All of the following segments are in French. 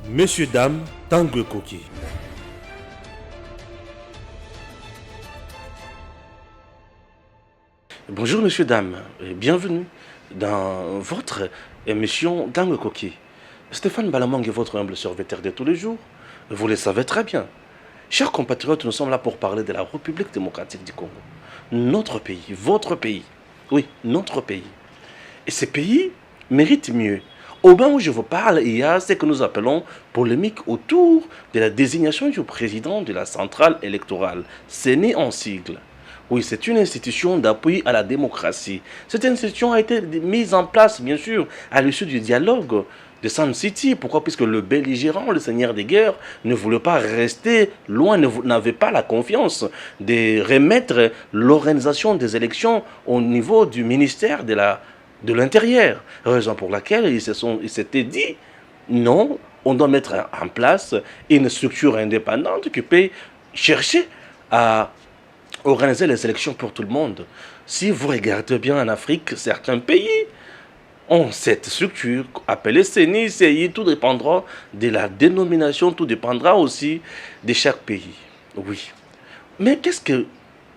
Messieurs, dames, Tanguy Koki. Bonjour messieurs, dames, et bienvenue dans votre émission Tanguy Koki. Stéphane Balamang est votre humble serviteur de tous les jours. Vous le savez très bien. Chers compatriotes, nous sommes là pour parler de la République démocratique du Congo. Notre pays, votre pays. Oui, notre pays. Et ce pays mérite mieux. Au moment où je vous parle, il y a ce que nous appelons polémique autour de la désignation du président de la centrale électorale. CENI en sigle. Oui, c'est une institution d'appui à la démocratie. Cette institution a été mise en place, bien sûr, à l'issue du dialogue de Sun City. Pourquoi? Puisque le belligérant, le seigneur des guerres, ne voulait pas rester loin, n'avait pas la confiance de remettre l'organisation des élections au niveau du ministère de l'Intérieur. Raison pour laquelle ils s'étaient dit, non, on doit mettre en place une structure indépendante qui peut chercher à organiser les élections pour tout le monde. Si vous regardez bien en Afrique, certains pays ont cette structure appelée CENI, CI, tout dépendra de la dénomination, tout dépendra aussi de chaque pays. Oui. Mais qu'est-ce que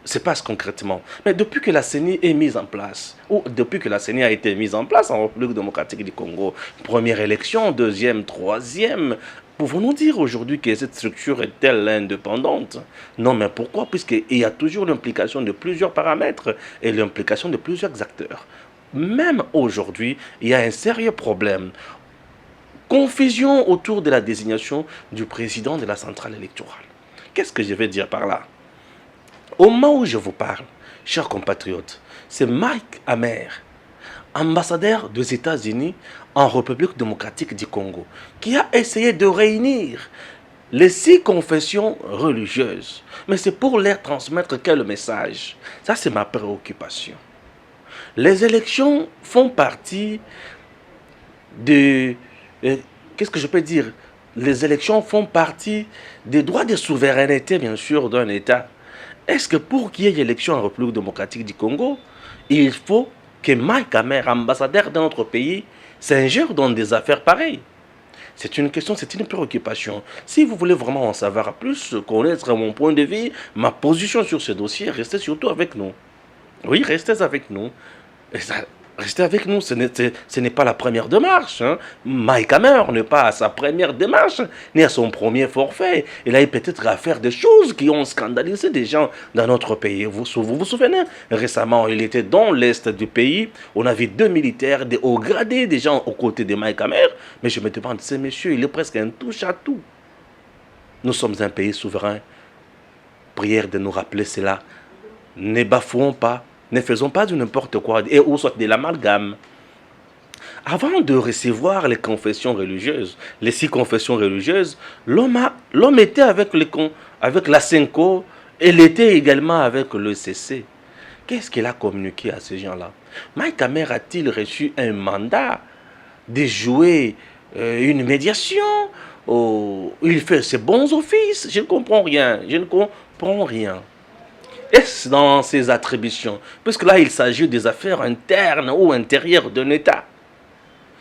se passe concrètement? Mais depuis que la CENI est mise en place, ou depuis que la CENI a été mise en place en République démocratique du Congo, première élection, deuxième, troisième, pouvons-nous dire aujourd'hui que cette structure est-elle indépendante? Non, mais pourquoi? Puisqu'il y a toujours l'implication de plusieurs paramètres et l'implication de plusieurs acteurs. Même aujourd'hui, il y a un sérieux problème. Confusion autour de la désignation du président de la centrale électorale. Qu'est-ce que je vais dire par là? Au moment où je vous parle, chers compatriotes, c'est Mike Hammer, ambassadeur des États-Unis en République démocratique du Congo, qui a essayé de réunir les 6 confessions religieuses. Mais c'est pour leur transmettre quel message? Ça, c'est ma préoccupation. Les élections font partie de... qu'est-ce que je peux dire? Les élections font partie des droits de souveraineté, bien sûr, d'un État. Est-ce que pour qu'il y ait élection en République démocratique du Congo, il faut que Mike Hammer, ambassadeur de notre pays, s'ingère dans des affaires pareilles? C'est une question, c'est une préoccupation. Si vous voulez vraiment en savoir plus, connaître mon point de vue, ma position sur ce dossier, restez surtout avec nous. Oui, restez avec nous. Restez avec nous, ce n'est pas la première démarche. Hein. Mike Hammer n'est pas à sa première démarche, ni à son premier forfait. Il a eu peut-être à faire des choses qui ont scandalisé des gens dans notre pays. Vous vous souvenez? Récemment, il était dans l'est du pays. On a vu 2 militaires, des hauts gradés, des gens aux côtés de Mike Hammer. Mais je me demande, ce monsieur, il est presque un touche-à-tout. Nous sommes un pays souverain. Prière de nous rappeler cela. Ne bafouons pas. Ne faisons pas du n'importe quoi, et ou soit de l'amalgame. Avant de recevoir les confessions religieuses, les 6 confessions religieuses, l'homme était avec la CENCO et il était également avec le CC. Qu'est-ce qu'il a communiqué à ces gens-là? Mike Hammer a-t-il reçu un mandat de jouer une médiation? Il fait ses bons offices? Je ne comprends rien. Je ne comprends rien. Est-ce dans ses attributions? Puisque là, il s'agit des affaires internes ou intérieures d'un État.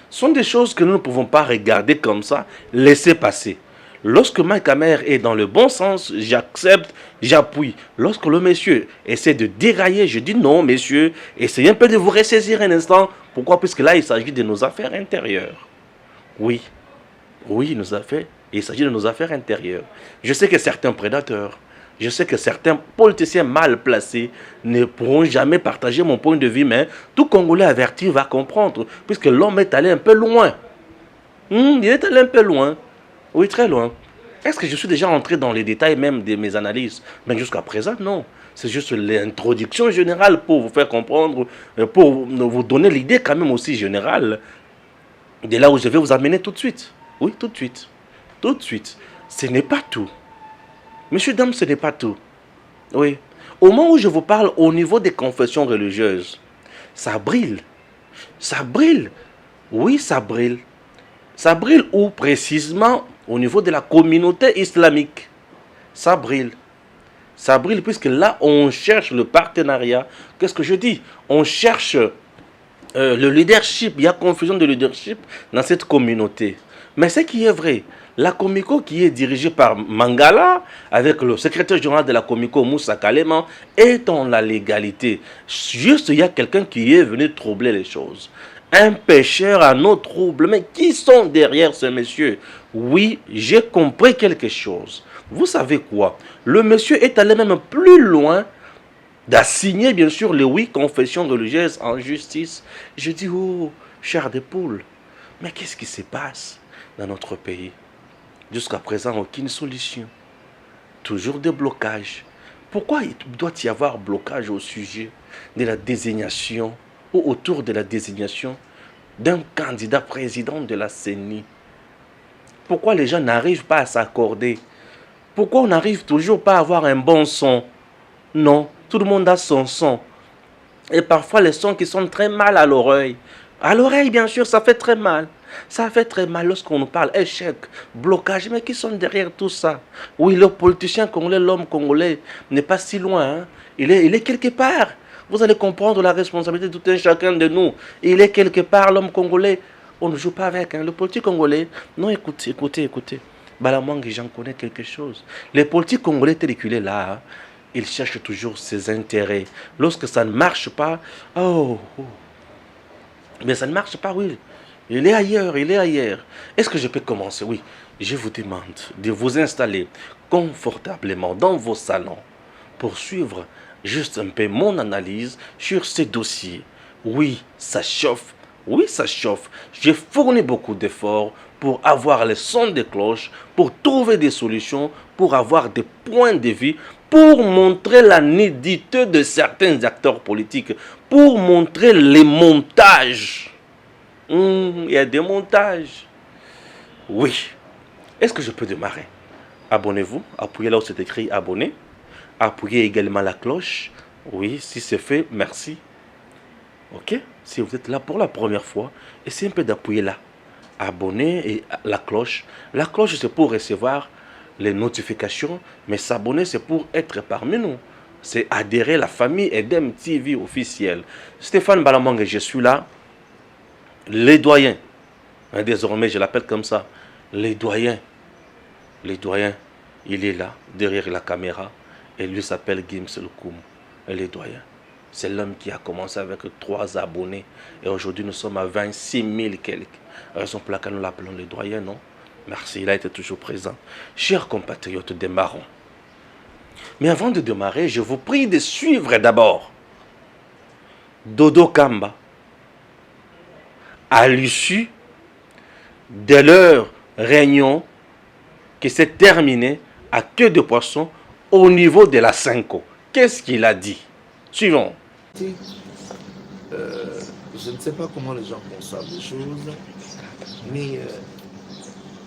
Ce sont des choses que nous ne pouvons pas regarder comme ça, laisser passer. Lorsque Mike Hammer est dans le bon sens, j'accepte, j'appuie. Lorsque le monsieur essaie de dérailler, je dis non, messieurs, essayez un peu de vous ressaisir un instant. Pourquoi? Puisque là, il s'agit de nos affaires intérieures. Oui, oui, il s'agit de nos affaires intérieures. Je sais que certains prédateurs, je sais que certains politiciens mal placés ne pourront jamais partager mon point de vue, mais tout Congolais averti va comprendre, puisque l'homme est allé un peu loin. Il est allé un peu loin. Oui, très loin. Est-ce que je suis déjà entré dans les détails même de mes analyses? Mais jusqu'à présent, non. C'est juste l'introduction générale pour vous faire comprendre, pour vous donner l'idée quand même aussi générale de là où je vais vous amener tout de suite. Oui, tout de suite. Tout de suite. Ce n'est pas tout. Messieurs, dames, ce n'est pas tout. Oui. Au moment où je vous parle au niveau des confessions religieuses, ça brille. Ça brille. Oui, ça brille. Ça brille où? Précisément au niveau de la communauté islamique. Ça brille. Ça brille puisque là, on cherche le partenariat. Qu'est-ce que je dis? On cherche le leadership, il y a confusion de leadership dans cette communauté. Mais ce qui est vrai, la Comico qui est dirigée par Mangala, avec le secrétaire général de la Comico, Moussa Kaleman, est dans la légalité. Juste, il y a quelqu'un qui est venu troubler les choses. Un pêcheur à nos troubles. Mais qui sont derrière ce monsieur? Oui, j'ai compris quelque chose. Vous savez quoi? Le monsieur est allé même plus loin d'assigner bien sûr les 8 confessions religieuses en justice. Je dis, oh, chair de poule, mais qu'est-ce qui se passe dans notre pays? Jusqu'à présent, aucune solution. Toujours des blocages. Pourquoi il doit y avoir blocage au sujet de la désignation ou autour de la désignation d'un candidat président de la CENI? Pourquoi les gens n'arrivent pas à s'accorder? Pourquoi on n'arrive toujours pas à avoir un bon son? Non, tout le monde a son son. Et parfois les sons qui sont très mal à l'oreille. À l'oreille, bien sûr, ça fait très mal. Ça fait très mal lorsqu'on nous parle échec, blocage. Mais qui sont derrière tout ça? Oui, le politicien congolais, l'homme congolais n'est pas si loin. Hein. Il est quelque part. Vous allez comprendre la responsabilité de tout un chacun de nous. Il est quelque part, l'homme congolais. On ne joue pas avec. Hein. Le politique congolais, non, écoutez. Balamang, j'en connais quelque chose. Les politiques congolais tels qu'il est là, hein, il cherche toujours ses intérêts. Lorsque ça ne marche pas, oh. Mais ça ne marche pas, oui. Il est ailleurs. Est-ce que je peux commencer? Oui. Je vous demande de vous installer confortablement dans vos salons pour suivre juste un peu mon analyse sur ces dossiers. Oui, ça chauffe. J'ai fourni beaucoup d'efforts pour avoir les sons des cloches, pour trouver des solutions, pour avoir des points de vue, pour montrer la nudité de certains acteurs politiques, pour montrer les montages. Il y a des montages. Oui. Est-ce que je peux démarrer? Abonnez-vous. Appuyez là où c'est écrit abonner. Appuyez également la cloche. Oui, si c'est fait, merci. Ok? Si vous êtes là pour la première fois, essayez un peu d'appuyer là. Abonner et la cloche. La cloche, c'est pour recevoir les notifications, mais s'abonner, c'est pour être parmi nous. C'est adhérer à la famille Edem TV officielle. Stéphane Balamang, je suis là. Les doyens. Désormais, je l'appelle comme ça. Les doyens. Il est là, derrière la caméra. Et lui s'appelle Gims Lukum. Les doyens. C'est l'homme qui a commencé avec 3 abonnés. Et aujourd'hui, nous sommes à 26 000 quelques. Raison pour laquelle nous l'appelons les doyens, non? Merci, il a été toujours présent. Chers compatriotes, démarrons. Mais avant de démarrer, je vous prie de suivre d'abord Dodo Kamba. À l'issue de leur réunion qui s'est terminée à queue de poisson au niveau de la Cinco. Qu'est-ce qu'il a dit? Suivons. Je ne sais pas comment les gens conçoivent les choses, mais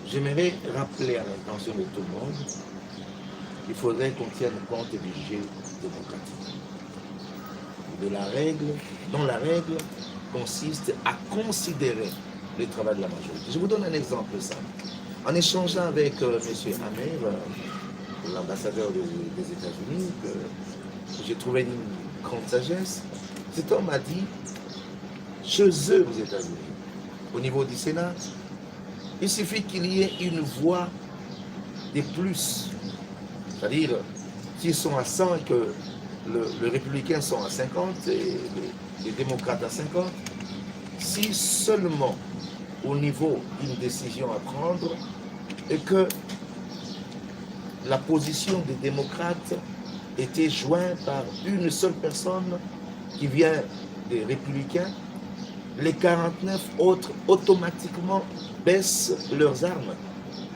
j'aimerais rappeler à l'intention de tout le monde qu'il faudrait qu'on tienne compte du jeu démocratique. De la règle, dont la règle consiste à considérer le travail de la majorité. Je vous donne un exemple simple. En échangeant avec M. Hammer, l'ambassadeur des États-Unis, que j'ai trouvé d'une grande sagesse, cet homme a dit, chez eux aux États-Unis, au niveau du Sénat, il suffit qu'il y ait une voix de plus. C'est-à-dire qu'ils sont à 100 et que les républicains sont à 50 et les démocrates à 50. Si seulement au niveau d'une décision à prendre et que la position des démocrates était jointe par une seule personne qui vient des républicains, les 49 autres automatiquement baissent leurs armes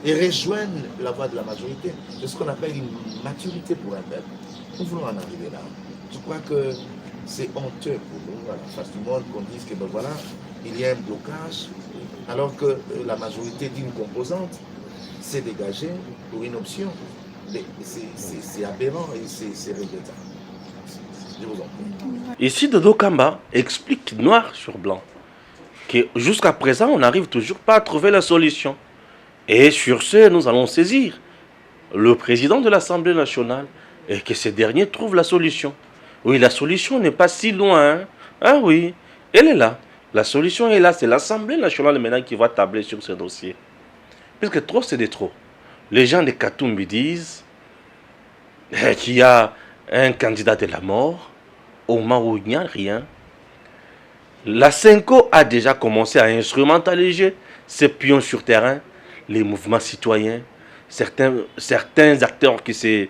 et rejoignent la voie de la majorité. C'est ce qu'on appelle une maturité pour un peuple. Nous voulons en arriver là. Je crois que c'est honteux pour nous, à la face du monde, qu'on dise que ben voilà, il y a un blocage, alors que la majorité d'une composante s'est dégagée pour une option. C'est aberrant et c'est regrettable. Je vous en prie. Ici, Dodo Kamba explique noir sur blanc que jusqu'à présent, on n'arrive toujours pas à trouver la solution. Et sur ce, nous allons saisir le président de l'Assemblée nationale et que ce dernier trouve la solution. Oui, la solution n'est pas si loin. Hein? Ah oui, elle est là. La solution est là, c'est l'Assemblée nationale maintenant qui va tabler sur ce dossier. Puisque trop, c'est de trop. Les gens de Katumbi disent qu'il y a un candidat de la mort au moment où il n'y a rien. La Senko a déjà commencé à instrumentaliser ses pions sur terrain, les mouvements citoyens, certains acteurs qui se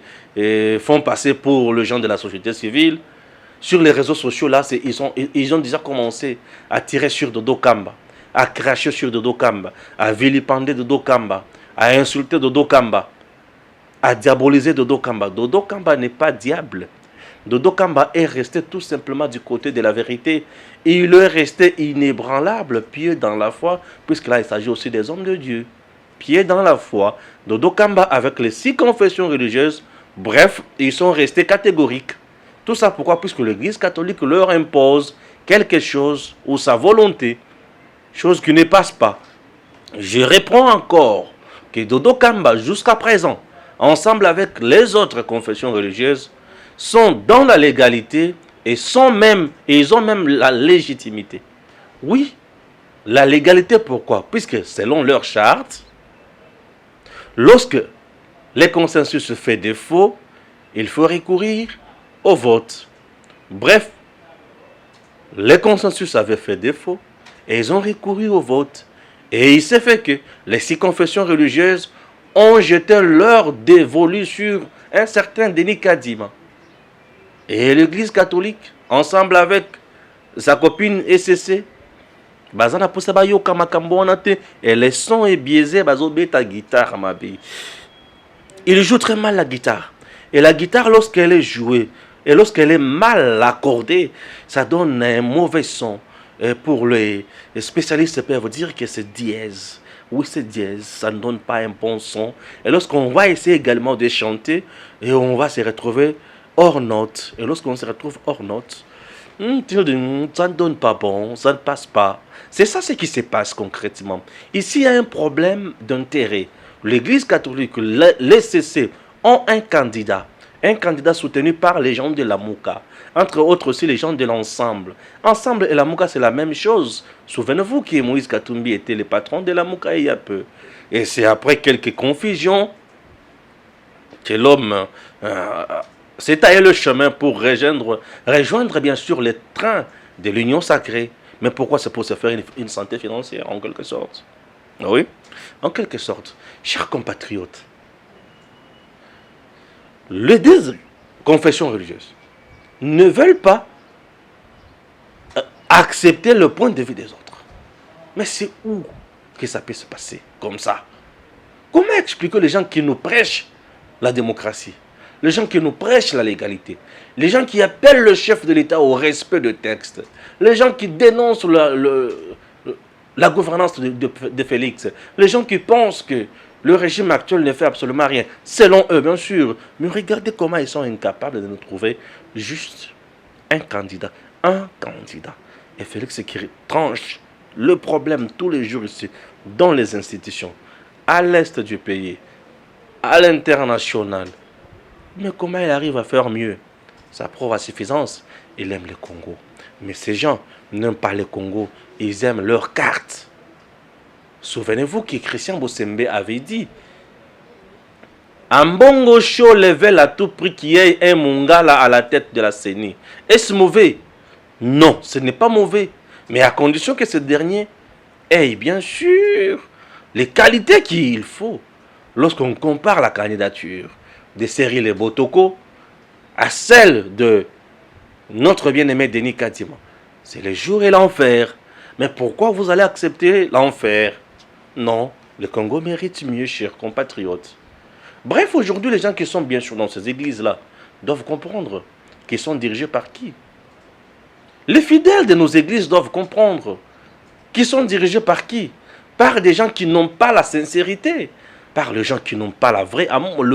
font passer pour le gens de la société civile. Sur les réseaux sociaux, là, ils ont déjà commencé à tirer sur Dodo Kamba, à cracher sur Dodo Kamba, à vilipender Dodo Kamba, à insulter Dodo Kamba, à diaboliser Dodo Kamba. Dodo Kamba n'est pas diable. Dodo Kamba est resté tout simplement du côté de la vérité. Et il est resté inébranlable, pied dans la foi, puisque là, il s'agit aussi des hommes de Dieu. Pied dans la foi. Dodo Kamba avec les 6 confessions religieuses, bref, ils sont restés catégoriques. Tout ça pourquoi? Puisque l'Église catholique leur impose quelque chose ou sa volonté, chose qui ne passe pas. Je reprends encore que Dodo Kamba, jusqu'à présent, ensemble avec les autres confessions religieuses, sont dans la légalité et ils ont même la légitimité. Oui, la légalité pourquoi? Puisque selon leur charte, lorsque les consensus se fait défaut, il faut recourir au vote. Bref, les consensus avaient fait défaut et ils ont recouru au vote. Et il s'est fait que les 6 confessions religieuses ont jeté leur dévolu sur un certain Denis Kadima. Et l'Église catholique, ensemble avec sa copine ECC, et les sons est biaisé, guitare, il joue très mal la guitare. Et la guitare, lorsqu'elle est jouée, et lorsqu'elle est mal accordée, ça donne un mauvais son. Et pour les spécialistes peuvent dire que c'est dièse. Oui, c'est dièse, ça ne donne pas un bon son. Et lorsqu'on va essayer également de chanter, et on va se retrouver hors note. Et lorsqu'on se retrouve hors note, ça ne donne pas bon, ça ne passe pas. C'est ça ce qui se passe concrètement. Ici, il y a un problème d'intérêt. L'Église catholique, les CC ont un candidat soutenu par les gens de la Mouka. Entre autres aussi les gens de l'Ensemble. Ensemble et la Mouka, c'est la même chose. Souvenez-vous que Moïse Katumbi était le patron de la Mouka il y a peu. Et c'est après quelques confusions que l'homme s'est taillé le chemin pour rejoindre bien sûr les trains de l'union sacrée. Mais pourquoi? C'est pour se faire une santé financière, en quelque sorte. Oui, en quelque sorte. Chers compatriotes, les 2 confessions religieuses ne veulent pas accepter le point de vue des autres. Mais c'est où que ça peut se passer comme ça? Comment expliquer les gens qui nous prêchent la démocratie, les gens qui nous prêchent la légalité, les gens qui appellent le chef de l'État au respect de textes, les gens qui dénoncent la gouvernance de Félix, les gens qui pensent que le régime actuel ne fait absolument rien, selon eux bien sûr, mais regardez comment ils sont incapables de nous trouver juste un candidat. Et Félix qui tranche le problème tous les jours ici, dans les institutions, à l'est du pays, à l'international. Mais comment il arrive à faire mieux? Ça prouve à suffisance. Il aime le Congo. Mais ces gens n'aiment pas le Congo. Ils aiment leur carte. Souvenez-vous que Christian Bossembe avait dit Ambongo Show level à tout prix qu'il y ait un Mongala à la tête de la CENI. Est-ce mauvais? Non, ce n'est pas mauvais. Mais à condition que ce dernier ait bien sûr les qualités qu'il faut. Lorsqu'on compare la candidature de Cyril Botoko à celle de notre bien-aimé Denis Kadima, c'est le jour et l'enfer. Mais pourquoi vous allez accepter l'enfer? Non, le Congo mérite mieux, chers compatriotes. Bref, aujourd'hui, les gens qui sont bien sûr dans ces églises-là doivent comprendre qu'ils sont dirigés par qui? Les fidèles de nos églises doivent comprendre qu'ils sont dirigés par qui? Par des gens qui n'ont pas la sincérité, par les gens qui n'ont pas le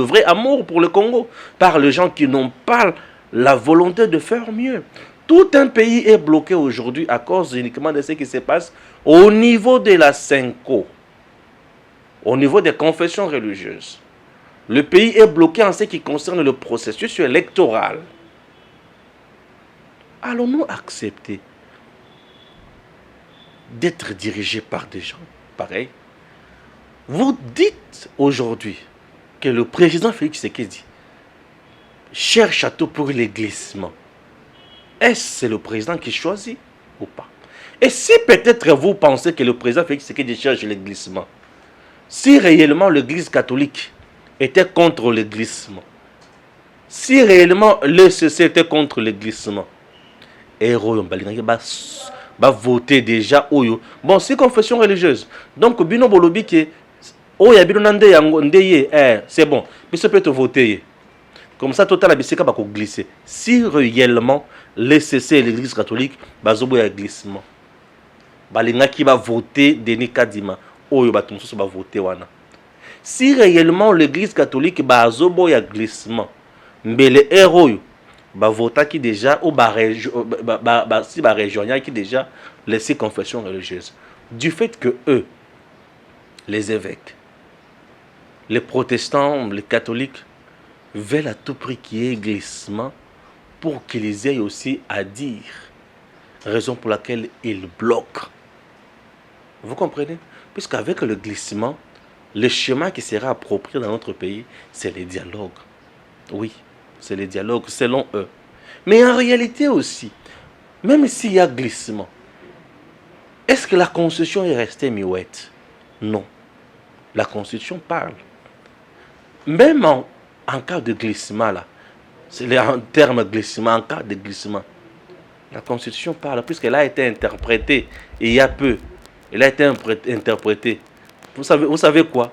vrai amour pour le Congo, par les gens qui n'ont pas la volonté de faire mieux. Tout un pays est bloqué aujourd'hui à cause uniquement de ce qui se passe au niveau de la Senko, au niveau des confessions religieuses. Le pays est bloqué en ce qui concerne le processus électoral. Allons-nous accepter d'être dirigé par des gens pareils. Vous dites aujourd'hui que le président Félix Tshisekedi cherche à tout pour les glissements. Est-ce le président qui choisit ou pas? Et si peut-être vous pensez que le président Félix Tshisekedi cherche les glissements, si réellement l'Église catholique était contre le glissement, si réellement l'ECC était contre le glissement, et va voter déjà oyo. Bon, c'est confession religieuse. Donc, bino bolobi ke oya bino nande yango ndeye, c'est bon. Mais ça peut te voter. Comme ça, total abiseka va glisser. Si réellement l'ECC et l'Église catholique bazobo ya glissement, balinga qui va voter Denis Kadima, oyo batumso va voter wana. Si réellement l'Église catholique bazobo ya glissement, mais les héros bah vota qui déjà ou si bah région qui déjà laissé confession religieuse du fait que eux les évêques, les protestants, les catholiques veulent à tout prix qu'il y ait glissement pour qu'ils aient aussi à dire, raison pour laquelle ils bloquent. Vous comprenez? Puisqu'avec le glissement, le chemin qui sera approprié dans notre pays, c'est le dialogue. Oui, c'est le dialogue selon eux. Mais en réalité aussi, même s'il y a glissement, est-ce que la Constitution est restée miouette? Non. La Constitution parle. Même en cas de glissement, là, c'est en termes de glissement, en cas de glissement, la Constitution parle, puisqu'elle a été interprétée il y a peu. Elle a été interprétée. Vous savez quoi?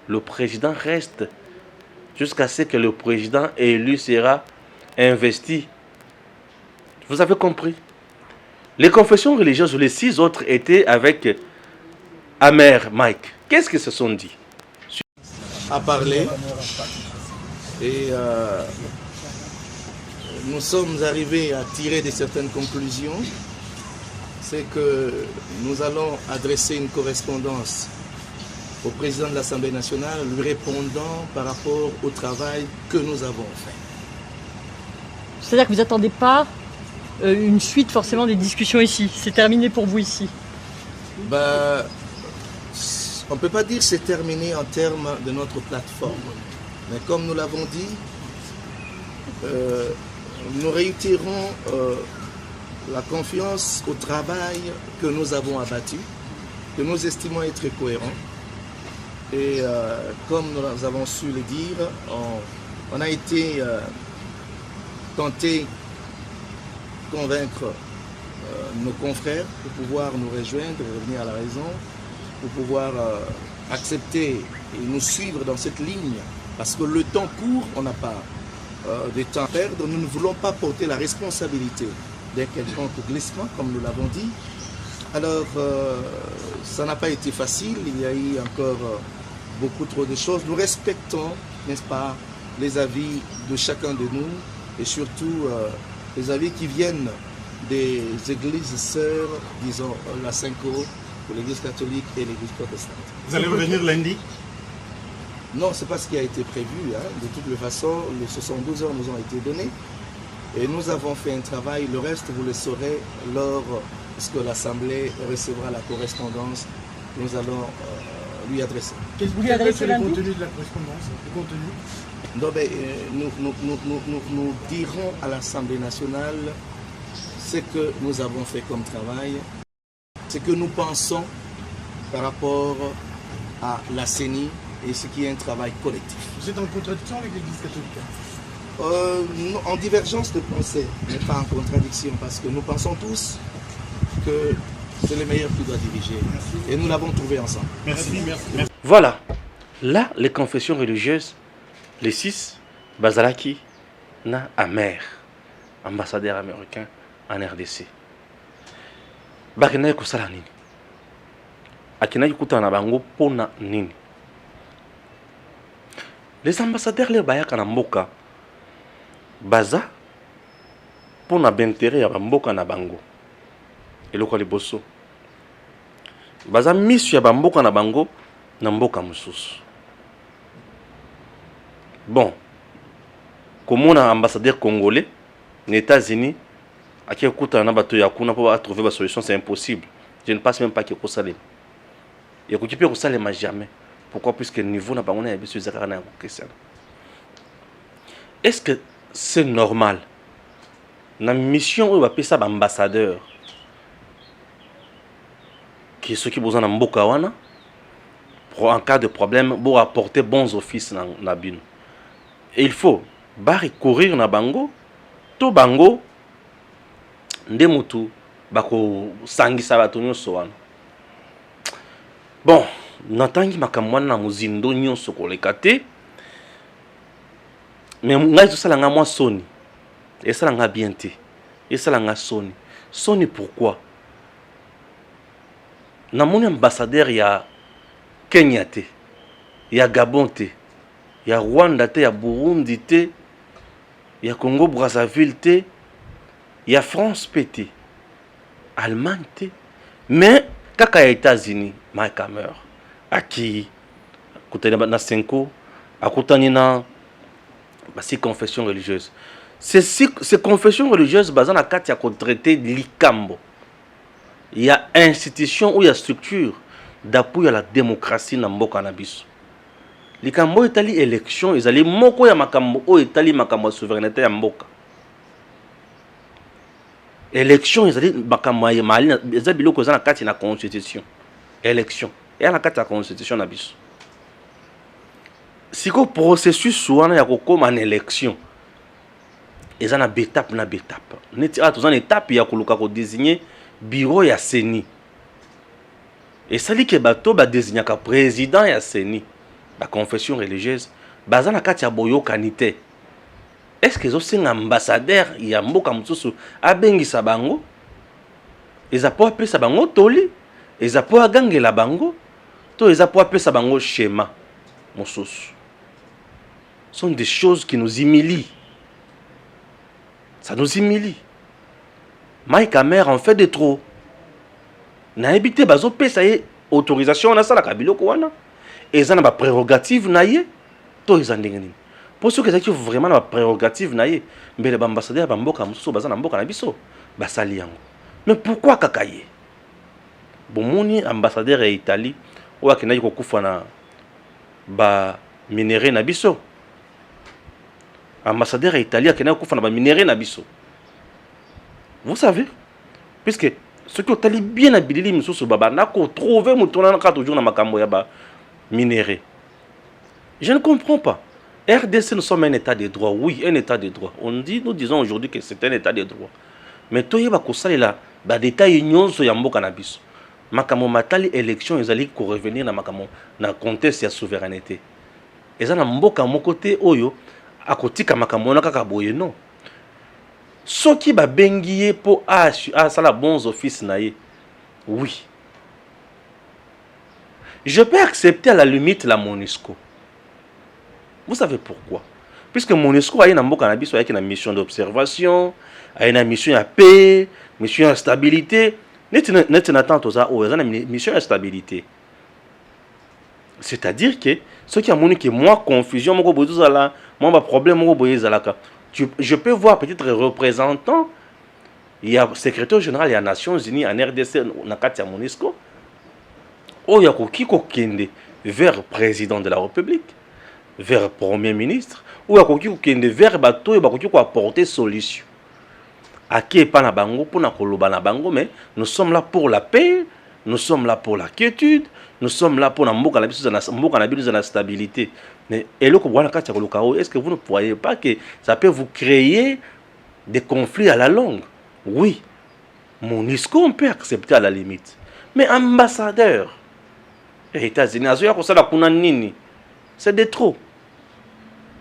Le président reste jusqu'à ce que le président élu sera investi. Vous avez compris? Les confessions religieuses, les 6 autres étaient avec Amer Mike. Qu'est-ce qu'ils se sont dit? À parler et nous sommes arrivés à tirer de certaines conclusions. C'est que nous allons adresser une correspondance au président de l'Assemblée nationale, lui répondant par rapport au travail que nous avons fait. C'est-à-dire que vous n'attendez pas une suite forcément des discussions ici? C'est terminé pour vous ici? Ben, on ne peut pas dire que c'est terminé en termes de notre plateforme. Mais comme nous l'avons dit, nous réitérons la confiance au travail que nous avons abattu, que nous estimons être cohérent. Et comme nous avons su le dire, on a été tenté de convaincre nos confrères pour pouvoir nous rejoindre, revenir à la raison, pour pouvoir accepter et nous suivre dans cette ligne. Parce que le temps court, on n'a pas de temps à perdre. Nous ne voulons pas porter la responsabilité d'un quelconque glissement, comme nous l'avons dit. Alors, ça n'a pas été facile. Il y a eu encore beaucoup trop de choses. Nous respectons, n'est-ce pas, les avis de chacun de nous et surtout les avis qui viennent des églises sœurs, disons la Cinco, l'église catholique et l'église protestante. Vous allez revenir lundi? Non, ce n'est pas ce qui a été prévu. Hein. De toutes les façons, les 72 heures nous ont été données et nous avons fait un travail. Le reste, vous le saurez lorsque l'Assemblée recevra la correspondance que nous allons lui adresser. Qu'est-ce que vous avez sur le contenu de la correspondance? Le contenu? Non, mais, nous dirons à l'Assemblée nationale ce que nous avons fait comme travail, ce que nous pensons par rapport à la CENI et ce qui est un travail collectif. Vous êtes en contradiction avec l'Église catholique? En divergence de pensée, mais pas en contradiction, parce que nous pensons tous que c'est le meilleur qui doit diriger. Et nous l'avons trouvé ensemble. Merci. Voilà. Là, les confessions religieuses, les 6, Bazalaki, na Amer, ambassadeur américain en RDC. Bakina kusala nini? Akina kutana bango pona nini? Les ambassadeurs les bayaka na mboka baza pona b'intérêt ya mboka na bango. Eloko liboso. Baza mission ya mboka na bango na mboka mususu. Bon, comme on a un ambassadeur congolais, les États-Unis, à qui écoute un abattoir pour trouver la solution, c'est impossible. Je ne pense même pas qu'il y ait Salem. Et qu'il y ait Salem jamais. Pourquoi? Puisque le niveau n'a pas on a besoin de question. Est-ce que c'est normal? Dans la mission où on va appeler ça ambassadeur, qui est ce qui a besoin de Wana, pour en cas de problème, pour apporter bons offices dans la bine. Et il faut courir dans Bango, tout Bango, Ndemutu, Bako Sangi Sabatonio Soan. Bon, Natangi Makamwana Muzindo Nyon Soko le Kate, mais ngai tout ça langa moi Sony. Et ça langa bien té. Et ça langa Sony. Sony pourquoi? Na mon ambassadeur il y a Kenya té, il y a Gabon té, il y a Rwanda té, il y a Burundi té, il y a Congo Brazzaville té, il y a France pété, Allemagne té. Mais kaka les États-Unis, Mike Hammer, aki kutani na Senko, akutani na ces confessions religieuses. Ces confessions religieuses basées dans la carte traité l'Ikambo. Il y a institution ou il y a structure d'appui à la démocratie dans le cannabis. L'Ikambo est allé élection, ils allaient moko ya makambo o etali makambo souveraineté ya mboka. Élection, ils allaient makambo ya mali, ils allaient biloko za na carte na constitution. Élection. Et à la carte la constitution na biso. Si le processus soit en élection, il y a une étape. Il y a une étape qui désigner bureau ya CENI. Et ça dit que bateau va désigner le président ya CENI, la confession religieuse, bazana kati ya boyo kanite. Est-ce que c'est un ambassadeur ya mboka mususu abengisa bango? Ils ont pas appelé ça bango toli, ils ont pas gangé la bango, to ils ont pas appelé ça bango schéma mususu. Sont des choses qui nous humilient. Ça nous humilie. Mike Hammer en fait de trop. Na habité bazo pe ça y autorisation na ça la kabilo ko wana. Et ça na ba prérogative na ye to izandengeni. Pour ceux qui ont vraiment la prérogative na ye, mbele ba ambassadeur ba mboka mususu baza na mboka na biso basali yango. Mais pourquoi kakaye? Bomoni ambassadeur ya Italie ou akena yiko kufa na ba minéré na biso. Ambassadeur italien qui n'a pas fait minéré na biso. Vous savez, puisque ceux qui ont bien habilité monsieur sur baba n'a qu'à trouver mon tournant toujours dans ma camoyaba minéré. Je ne comprends pas. RDC nous sommes un état de droit, oui, un état de droit. Nous disons aujourd'hui que c'est un état de droit. Mais toi il va que là, bah détail union sur yambo cannabis. Makamo matali élection ils allaient revenir dans makamo na contexte ya souveraineté. Et ça na mboka mon côté oyo à côté kamakamona kaka boye non. Ce qui va bengier pour ça la bons office naïe. Oui. Je peux accepter à la limite la MONUSCO. Vous savez pourquoi? Puisque MONUSCO a une cannabis avec une mission d'observation, a une mission à paix, mission à stabilité. Net attente aux une mission à stabilité. C'est-à-dire que ce qui a montré que moi confusion, moi problème, je peux voir peut-être représentant, il y a secrétaire général des Nations Unies en RDC, dans la MONUSCO, il y a qui vers le président de la République, vers le premier ministre, ou il y a vers le bateau et qui apporter solution. À qui est pas na bango pour na koloba na bango, mais nous sommes là pour la paix, nous sommes là pour la quiétude, nous sommes là pour la stabilité. Mais est-ce que vous ne croyez pas que ça peut vous créer des conflits à la longue? Oui, MONUSCO on peut accepter à la limite. Mais ambassadeur, les États-Unis, c'est de trop.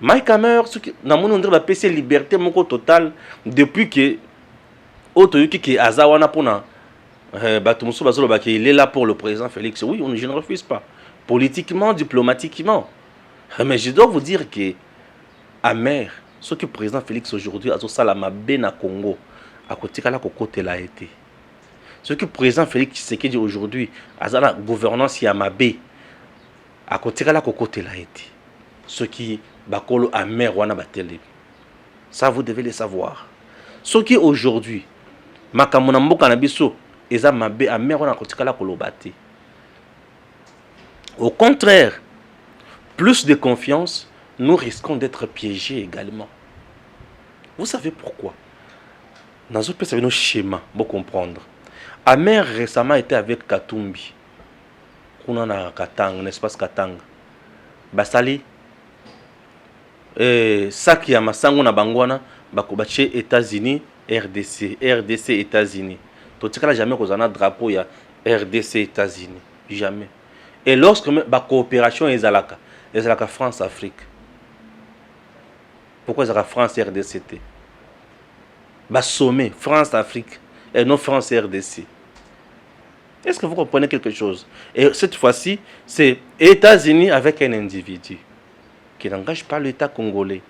Mike Hammer, on a PC liberté totale depuis que il est là pour le président Félix. Oui, je ne refuse pas. Politiquement, diplomatiquement. Mais je dois vous dire que Hammer, ce que le président Félix aujourd'hui a fait na Congo, à côté de la côté l'a été. Ce que le président Félix Tshisekedi aujourd'hui a la gouvernance Yamabé, à côté de la côté l'a été. Ce qui bakolo Hammer wana batele. Ça vous devez le savoir. Ce qui aujourd'hui makamona mboka na biso eza mabe amère na kotikala koloba te. Au contraire, plus de confiance, nous risquons d'être piégés également. Vous savez pourquoi? Dans un peu, ça veut nos schémas, pour comprendre. Amère récemment était avec Katumbi. On a Katanga, l'espace Katanga. Basali. Saki ya masango na bangwana, bakobache États-Unis, RDC, RDC, États-Unis. Totikala jamais kozana drapeau ya RDC, États-Unis. Jamais. Et lorsque la coopération est la France-Afrique. Pourquoi c'est la France-RDC? Le sommet France-Afrique et non France-RDC. Est-ce que vous comprenez quelque chose? Et cette fois-ci, c'est États-Unis avec un individu qui n'engage pas l'État congolais.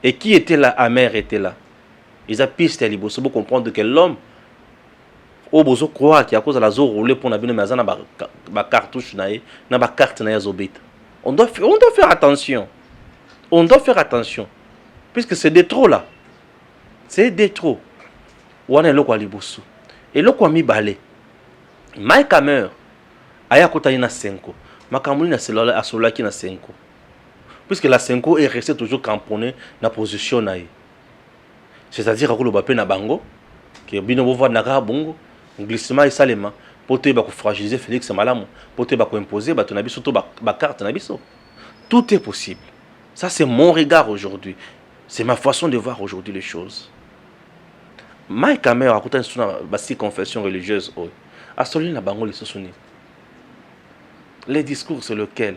Et qui était là? Amère était là. Ils ont piste à l'Ibo. C'est pour comprendre que l'homme, au besoin croire qu'il y a cause de la zone roulée pour n'avoir maison na cartouche na ba carte na yazobit. On doit faire attention. On doit faire attention. Puisque c'est des trop là. C'est des trop. Wana loko alibusu. Et loko mi balé. Mike Hammer aya kota na 5. Makamuli na cellule asola ki na 5. Puisque la 5 est restée toujours camponnée na position na. C'est-à-dire que le bapé na bango que bino bo na bongo. Glissement et salema pour te fragiliser Félix Malamu, pour te imposer surtout ba carte na biso. Tout est possible. Ça c'est mon regard aujourd'hui. C'est ma façon de voir aujourd'hui les choses. Mike Hammer a écouté une confession religieuse. Les discours c'est lequel?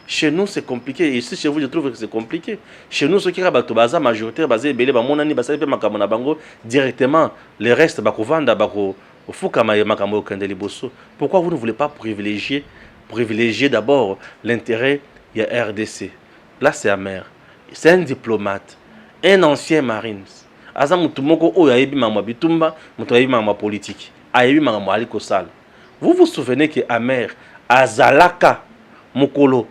Chez nous c'est compliqué. Et ici chez vous je trouve que c'est compliqué. Chez nous ceux qui sont baza majoritaire basé belé ba monani basali pe makamona bango directement les restes ba kovanda ba ko fuka makambo kandeli bosso. Pourquoi vous ne voulez pas privilégier d'abord l'intérêt il y a RDC. Là c'est Amer. C'est un diplomate, un ancien marine. Aza mutu moko oyo ayebi mama bitumba, mutu ayebi mama politique. Ayebi mama aliko sala. Vous vous souvenez que Amer azalaka mokolo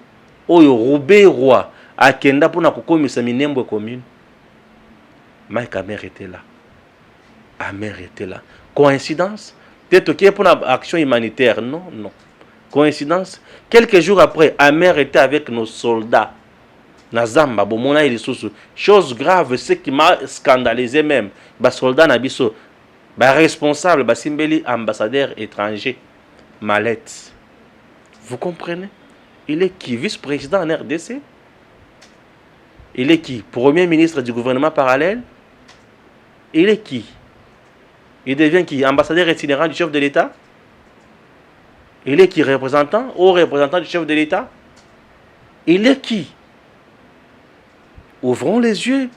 oyo Robert Roi akenda pona kokomisa minembo commune. Mike Hammer était là. Hammer était là. Coïncidence? Peut-être qu'il y a pour une action humanitaire. Non, non. Coïncidence? Quelques jours après, Hammer était avec nos soldats. Nazamba, bomona et les sous. Chose grave, ce qui m'a scandalisé même. Les soldats nabiso, les responsables, les simbeli ambassadeur étranger. Mallette. Vous comprenez? Il est qui? Vice-président en RDC? Il est qui? Premier ministre du gouvernement parallèle? Il est qui? Il devient qui? Ambassadeur itinérant du chef de l'État? Il est qui? Représentant? Haut représentant du chef de l'État? Il est qui? Ouvrons les yeux,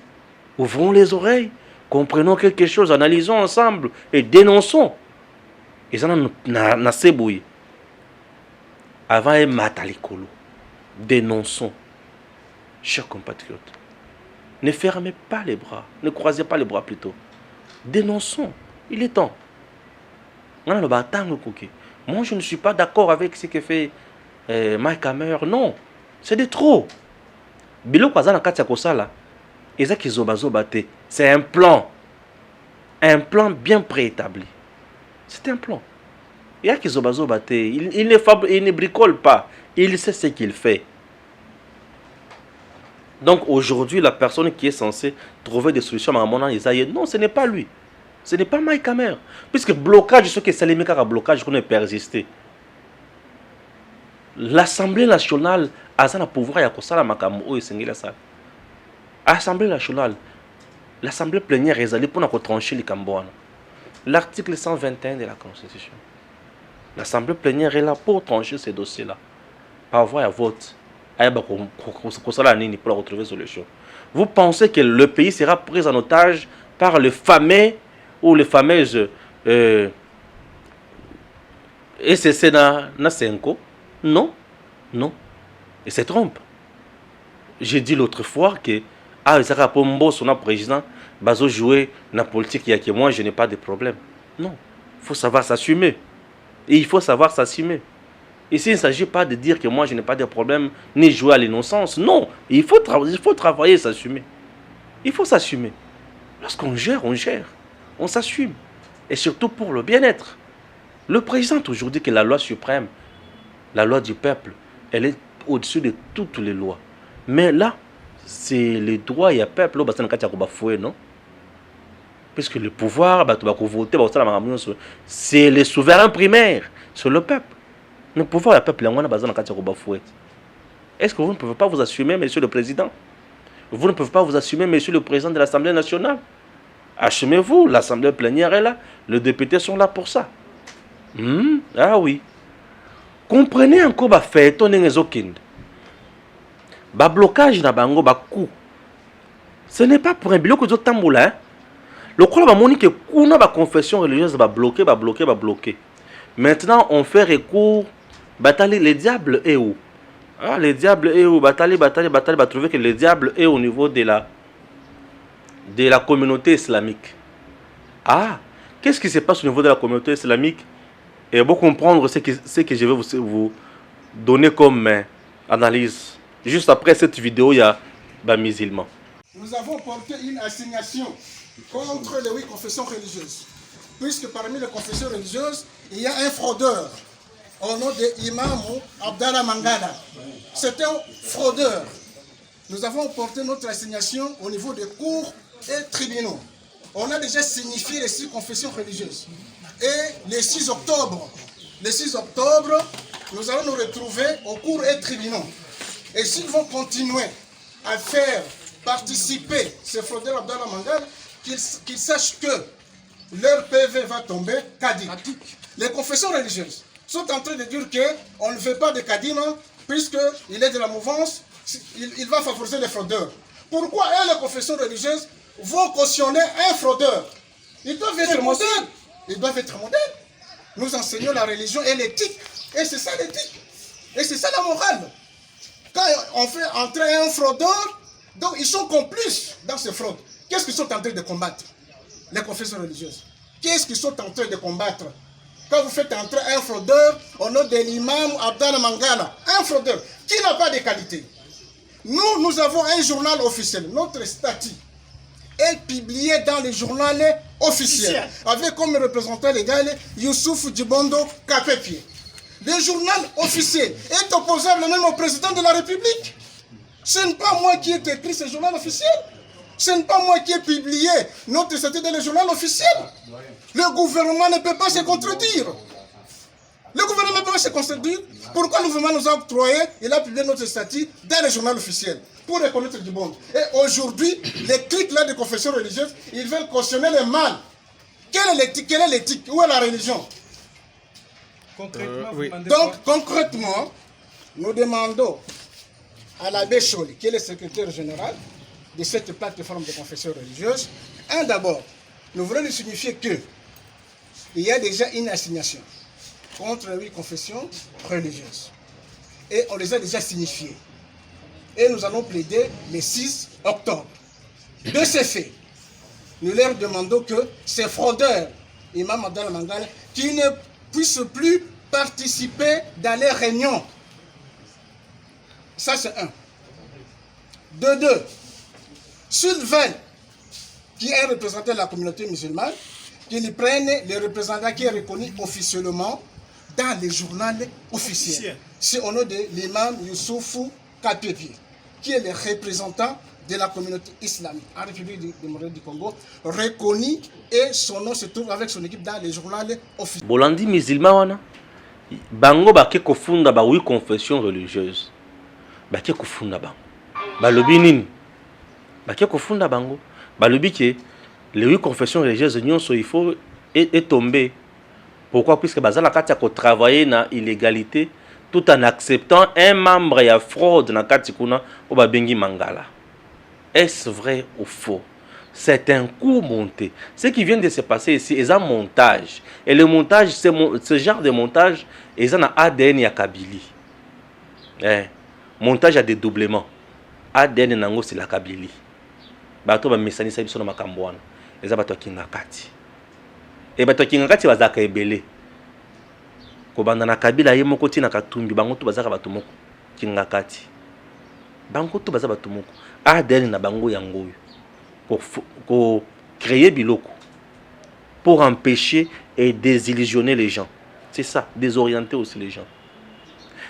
ouvrons les oreilles, comprenons quelque chose, analysons ensemble et dénonçons. Et ça n'a sebouillé. Avant et matalikolo. Dénonçons. Chers compatriotes, ne fermez pas les bras, ne croisez pas les bras plutôt. Dénonçons. Il est temps. Moi je ne suis pas d'accord avec ce que fait Mike Hammer. Non, c'est de trop. C'est un plan. Un plan bien préétabli. C'est un plan. Il ne bricole pas. Il sait ce qu'il fait. Donc aujourd'hui, la personne qui est censée trouver des solutions à mon avis, non, ce n'est pas lui. Ce n'est pas Mike Hammer. Puisque blocage, ce que c'est les mécaniques blocage qu'on a persisté. L'Assemblée nationale a un pouvoir à Makambo et Sengila Sal. L'Assemblée nationale, l'Assemblée plénière est allée pour trancher les Cambouanes. L'article 121 de la Constitution. L'Assemblée plénière est là pour trancher ces dossiers-là. Par voie à vote. Pour retrouver solution. Vous pensez que le pays sera pris en otage par le fameux ou les fameuses SCC na Senko? Non, non. Et c'est trompe. J'ai dit l'autre fois que Isaac Pombo, son président, bazo jouer dans la politique, il y a que moi, je n'ai pas de problème. Non, il faut savoir s'assumer. Et il faut savoir s'assumer. Ici, il ne s'agit pas de dire que moi, je n'ai pas de problème, ni jouer à l'innocence. Non, il faut travailler et s'assumer. Il faut s'assumer. Lorsqu'on gère, on s'assume. et surtout pour le bien-être. Le président toujours dit que la loi suprême, la loi du peuple, elle est au-dessus de toutes les lois. Mais là, c'est les droits et le peuple, non? Puisque le pouvoir, c'est les souverains primaires, c'est le peuple. Le pouvoir et le peuple, est-ce que vous ne pouvez pas vous assumer, monsieur le président? Vous ne pouvez pas vous assumer, monsieur le président de l'Assemblée nationale? Assumez-vous, l'Assemblée plénière est là, les députés sont là pour ça. Ah oui. Comprenez encore ba fait on est ba blocage na bango ba coup. Ce n'est pas pour un bloc de tamboula. Hein? Le quoi ba moni que kuna ba confession religieuse ba bloquer. Maintenant on fait recours batailler les diables et où? Ah les diables et où batailler ba trouver que le diable est au niveau de la communauté islamique. Ah, qu'est-ce qui se passe au niveau de la communauté islamique? Et pour comprendre ce que je vais vous donner comme analyse. Juste après cette vidéo, il y a des musulmans. Nous avons porté une assignation contre les 8 confessions religieuses. Puisque parmi les confessions religieuses, il y a un fraudeur au nom de Imam Abdallah Mangala. C'est un fraudeur. Nous avons porté notre assignation au niveau des cours et tribunaux. On a déjà signifié les 6 confessions religieuses. Et le 6 octobre, nous allons nous retrouver au cours et tribunaux. Et s'ils vont continuer à faire participer ces fraudeurs Abdallah Mangala, qu'ils sachent que leur PV va tomber caduc. Les confessions religieuses sont en train de dire qu'on ne veut pas de Kadima, puisqu'il est de la mouvance, il va favoriser les fraudeurs. Pourquoi les confessions religieuses vont cautionner un fraudeur? Ils doivent être modernes. Ils doivent être modernes. Nous enseignons la religion et l'éthique. Et c'est ça l'éthique. Et c'est ça la morale. Quand on fait entrer un fraudeur, donc ils sont complices dans ces fraudes. Qu'est-ce qu'ils sont en train de combattre? Les confessions religieuses. Qu'est-ce qu'ils sont en train de combattre? Quand vous faites entrer un fraudeur au nom de l'imam Abdallah Mangala, un fraudeur qui n'a pas de qualité. Nous avons un journal officiel. Notre statut est publié dans le journal officiel. Avec comme représentant légal Youssouf Djibondo Kapepi. Le journal officiel est opposable même au président de la République. Ce n'est pas moi qui ai écrit ce journal officiel. Ce n'est pas moi qui ai publié notre statut dans le journal officiel. Le gouvernement ne peut pas se contredire. Le gouvernement ne peut pas se contredire. Pourquoi le gouvernement nous a octroyé, il a publié notre statut dans le journal officiel pour reconnaître du bon. Et aujourd'hui, les clics là de confession religieuse, ils veulent cautionner le mal. Quelle est l'éthique? Où est la religion? Concrètement, oui. Donc, concrètement, nous demandons à l'abbé Choli, qui est le secrétaire général de cette plateforme de confession religieuse, d'abord, nous voulons lui signifier qu'il y a déjà une assignation contre les 8 confessions religieuses. Et on les a déjà signifiées. Et nous allons plaider le 6 octobre. De ces faits, nous leur demandons que ces fraudeurs, Imam Abdallah Mangala, qui ne puissent plus participer dans les réunions. Ça, c'est un. De deux, s'ils veulent qui est représentant de la communauté musulmane, qu'ils prennent les représentants qui est reconnu officiellement dans les journaux officiels. C'est au nom de l'imam Youssoufou Kapepi, qui est le représentant de la communauté islamique en République démocratique du Congo, reconnu, et son nom se trouve avec son équipe dans les journaux officiels. Bolandi musulman, bango bake kofunda ba 8 confessions religieuses. Bake kofunda bango. Balobi nini? Bake kofunda bango. Balobi que les 8 confessions religieuses nyonso il faut est tombé. Pourquoi? Puisque bazala kati ko travailler na illégalité tout en acceptant un membre ya fraude na kati kuna o ba bengi Mangala. Est-ce vrai ou faux? C'est un coup monté. Ce qui vient de se passer ici est un montage. Et le montage, ce genre de montage, est un ADN ya Kabili. Montage à dédoublement. ADN nango c'est la Kabili. Bato ba mesani sa biso na makambo wana. Eza bato kinga kati. Et bato kinga kati bazaka ebele. Ko banda na Kabila ye moko tina katumbi bango to bazaka bato moko kinga kati. Bango to bazaka bato moko. ADN na bango yango ko créer biloko. pour empêcher et désillusionner les gens. C'est ça, désorienter aussi les gens.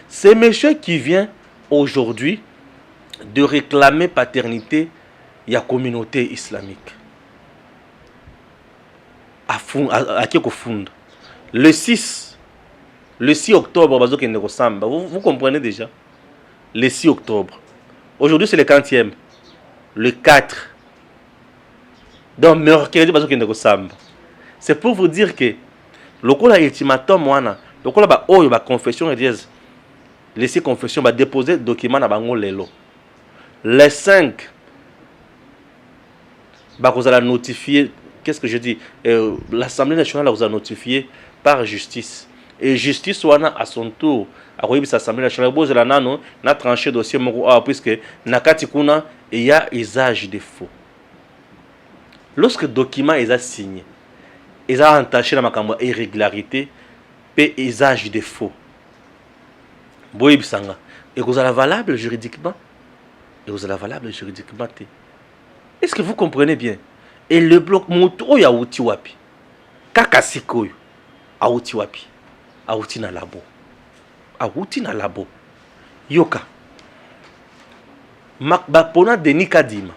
C'est monsieur qui vient aujourd'hui de réclamer paternité de la communauté islamique. À qui fond. Le 6 octobre, vous comprenez déjà. Le 6 octobre. Aujourd'hui, c'est le 40e. Le 4. Donc, mercredi, c'est pour vous dire que le coup ultimatum, le coup la confession religieuse, laisser confession, déposer document à bango lelo. Les 5, vous allez notifier, qu'est-ce que je dis? L'Assemblée nationale vous a notifié par justice. Et justice, à son tour, à l'Assemblée nationale, vous avez tranché le dossier, puisque il y a usage de faux. Lorsque le document est signé, il a entaché la irrégularité et usage de faux. Et vous allez valable juridiquement. Est-ce que vous comprenez bien? Et le bloc moto ya outi wapi. Kaka sikoyo. A outi wapi. A outi na labo. Yoka. Bapona Denis Kadima.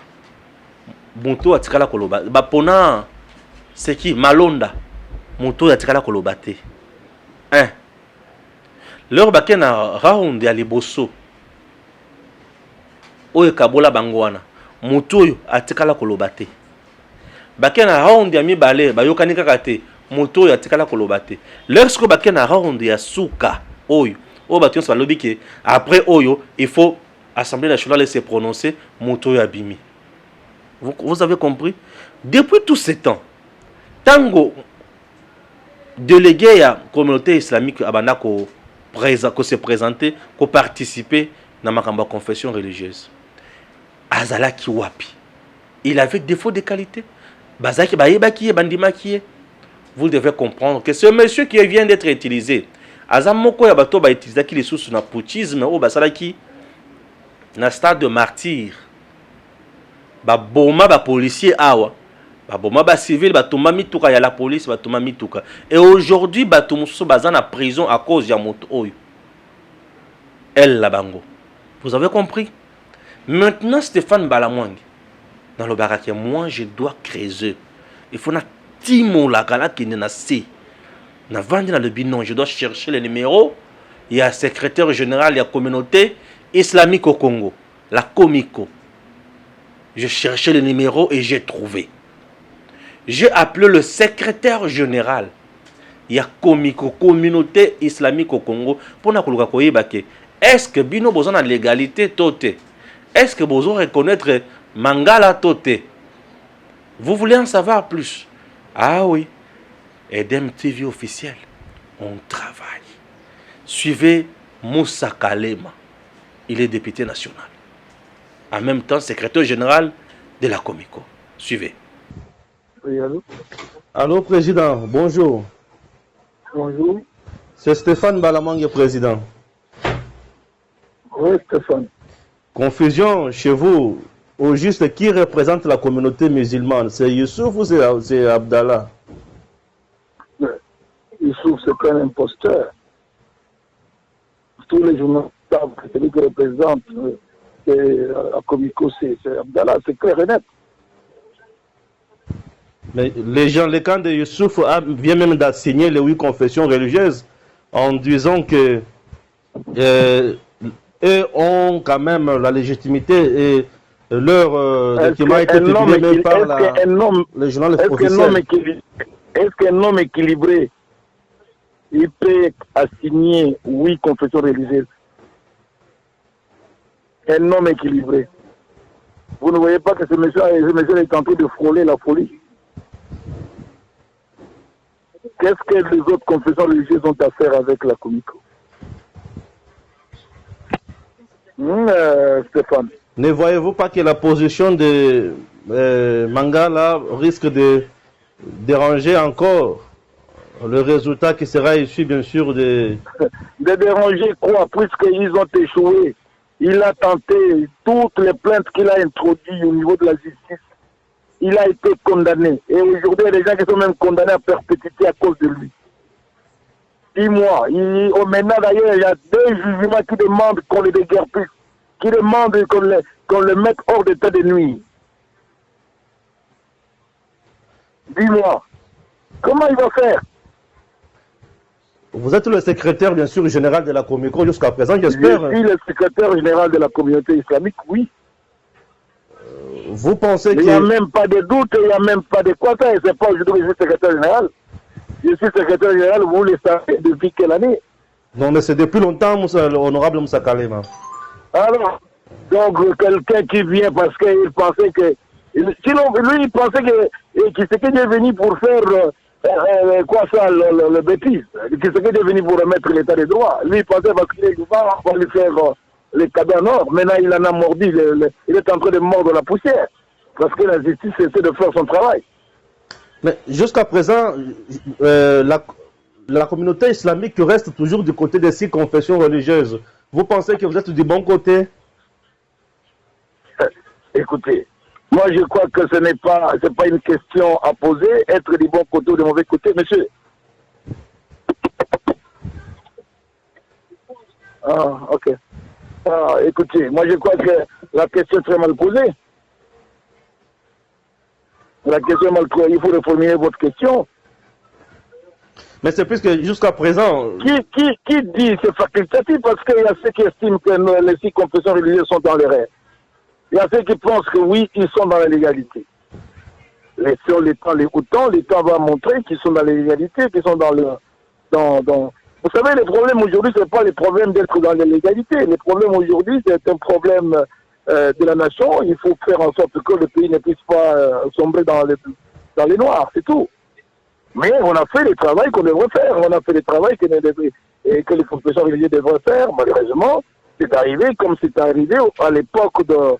Moto atikala koloba. Bapona c'est qui? Malonda. Moto atikala koloba te. Leur bakena round ya liboso. Oyo kabola bangwana. Moto oyo atikala koloba te. Bakena round ya mibale bayokani kaka te. Moto oyo atikala koloba te. Lorsque bakena round ya suka oyo bation sa lobi ke après oyo il faut Assemblée nationale se prononcer moto oyo abimi. Vous avez compris? Depuis tout ce temps, tango délégué à communauté islamique abanda ko se présenter, ko participer dans ma confession religieuse. Azalaki wapi. Il avait défaut de qualité. Bazaki baïba qui est bandima qui est. Vous devez comprendre que ce monsieur qui vient d'être utilisé, Azamoko yabato ba utilisé qui les sous na poutisme ou basalaki na stade de martyr. Ba boma ba policier awa. Ba boma ba civil ba toma mituka ya la police ba toma mituka. Et aujourd'hui ba tumuso bazan na prison à cause ya moto oyo. Elle la bango. Vous avez compris? Maintenant, Stéphane Balamwang, dans le baraque, moi, je dois creuser. Il faut que Timo la gala qui n'est pas si. Dans le binon, je dois chercher les numéros. Il y a secrétaire général, il y a communauté islamique au Congo, la Comico. Je cherchais les numéros et j'ai trouvé. J'ai appelé le secrétaire général. Il y a Comico, communauté islamique au Congo, pour nous dire est-ce que Bino besoin de légalité totale? Est-ce que vous allez reconnaître Mangala Toté? Vous voulez en savoir plus? Ah oui. Edem TV officiel. On travaille. Suivez Moussa Kalema. Il est député national. En même temps, secrétaire général de la Comico. Suivez. Oui, allô? Allô, président. Bonjour. Bonjour. C'est Stéphane Balamang, président. Oui, Stéphane. Confusion chez vous, au juste qui représente la communauté musulmane, c'est Youssouf ou c'est Abdallah? Youssouf, c'est un imposteur. Tous les journalistes savent que celui qui représente la Comico, c'est Abdallah, c'est clair et net. Mais les camps de Youssouf viennent même d'assigner les 8 confessions religieuses en disant que eux ont quand même la légitimité et leur document a été publié même par le journal officiel. Est-ce qu'un homme équilibré, il peut assigner 8 confessions religieuses? Un homme équilibré. Vous ne voyez pas que ce monsieur est en train de frôler la folie? Qu'est-ce que les autres confessions religieuses ont à faire avec la Comico? Stéphane. Ne voyez-vous pas que la position de Mangala risque de déranger encore le résultat qui sera issu bien sûr de... De déranger quoi? Puisqu'ils ont échoué. Il a tenté toutes les plaintes qu'il a introduites au niveau de la justice. il a été condamné. Et aujourd'hui, il y a des gens qui sont même condamnés à perpétuité à cause de lui. 10 mois. Maintenant, d'ailleurs, il y a 2 jugements qui demandent qu'on le déguerpisse, qui demandent qu'on le mette hors d'état de nuit. 10 mois. Comment il va faire? Vous êtes le secrétaire, bien sûr, général de la Comico jusqu'à présent, j'espère. Je suis le secrétaire général de la communauté islamique, oui. Vous pensez Il qu'il n'y a même pas de doute, il n'y a même pas de quoi faire. C'est pas aujourd'hui que je suis secrétaire général. Je suis secrétaire général, vous le savez, depuis quelle année? Non, mais c'est depuis longtemps, honorable Moussa Kalema. Alors, donc quelqu'un qui vient parce qu'il pensait que... Sinon, lui, il pensait que Tshisekedi est venu pour faire... quoi ça, le bêtise. Tshisekedi est venu pour remettre l'état des droits. Lui, il pensait parce qu'il va lui faire les cadeaux en or. Maintenant, il en a mordu. Il est en train de mordre la poussière. Parce que la justice essaie de faire son travail. Mais jusqu'à présent, la communauté islamique reste toujours du côté des 6 confessions religieuses. Vous pensez que vous êtes du bon côté? Écoutez, moi je crois que ce n'est pas une question à poser, être du bon côté ou du mauvais côté, monsieur. Ah, ok. Ah, écoutez, moi je crois que la question est très mal posée. La question est mal posée, il faut reformuler votre question. Mais c'est plus que jusqu'à présent... Qui dit c'est facultatif parce qu'il y a ceux qui estiment que les 6 confessions religieuses sont dans les rêves. Il y a ceux qui pensent que oui, ils sont dans la légalité. Laissons le temps, le temps va montrer qu'ils sont dans la légalité, qu'ils sont dans le... Vous savez, le problème aujourd'hui, ce n'est pas le problème d'être dans la légalité. Le problème aujourd'hui, c'est un problème de la nation. Il faut faire en sorte que le pays ne puisse pas sombrer dans les noirs, c'est tout. Mais on a fait le travail qu'on devrait faire. On a fait le travail que les confessions religieuses devraient faire. Malheureusement, c'est arrivé comme c'est arrivé à l'époque de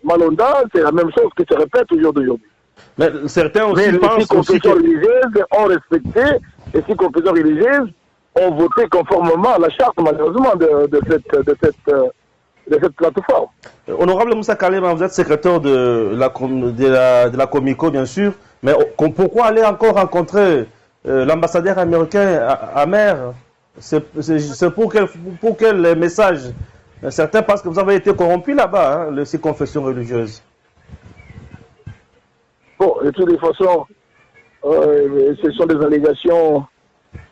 Malonda. C'est la même chose qui se répète aujourd'hui. Mais certains aussi mais pensent les 6 confessions religieuses ont respecté, les 6 confessions religieuses ont voté conformément à la charte, malheureusement, de cette plateforme. Honorable Moussa Kalema, vous êtes secrétaire de la Comico, bien sûr, mais pourquoi aller encore rencontrer l'ambassadeur américain à Mer? C'est pour quel message? Certains pensent que vous avez été corrompu là-bas, les 6 confessions religieuses. Bon, de toutes les façons, ce sont des allégations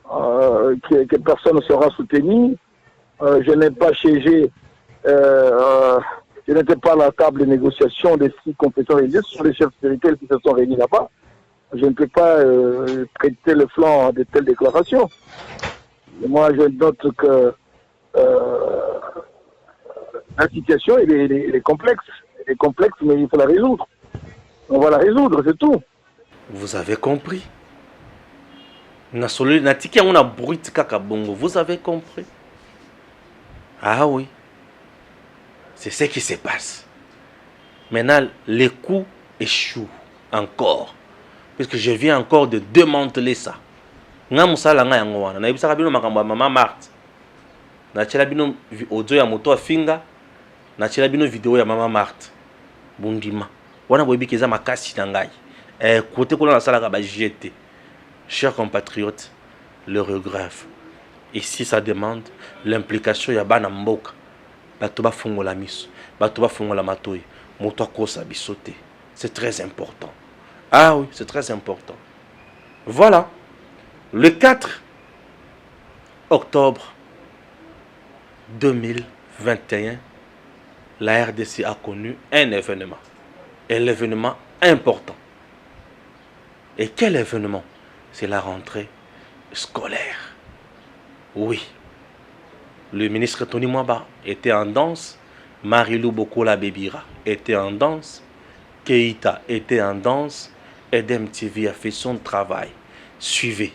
que personne ne sera soutenu. Je n'ai pas siégé, je n'étais pas à la table de négociation des 6 confessions religieuses. Ce sont les chefs spirituels qui se sont réunis là-bas. Je ne peux pas traiter le flanc de telles déclarations. Et moi, je note que la situation elle est complexe. Elle est complexe, mais il faut la résoudre. On va la résoudre, c'est tout. Vous avez compris. Vous avez compris. Ah oui. C'est ce qui se passe. Maintenant, les coups échouent encore. Puisque je viens encore de démanteler ça. Nga musala nga yango wana. Na ibisaka bino makambo ya mama Marthe. Na chela bino audio ya moto afinga. Na chela bino vidéo ya mama Marthe. Bundima. Wana boyebi keza makasi na ngai. Côté ko na sala ka ba jeter. Chers compatriotes, le regret. Ici ça demande l'implication ya bana mboka. Bato ba fungola miso. Bato ba fungola matoyi. Moto akosa bisote. C'est très important. Ah oui, c'est très important. Voilà. Le 4 octobre 2021, la RDC a connu un événement. Un événement important. Et quel événement? C'est la rentrée scolaire. Oui. Le ministre Tony Mwaba était en danse. Marilou Bokola Bebira était en danse. Keïta était en danse. Edem TV a fait son travail. Suivez.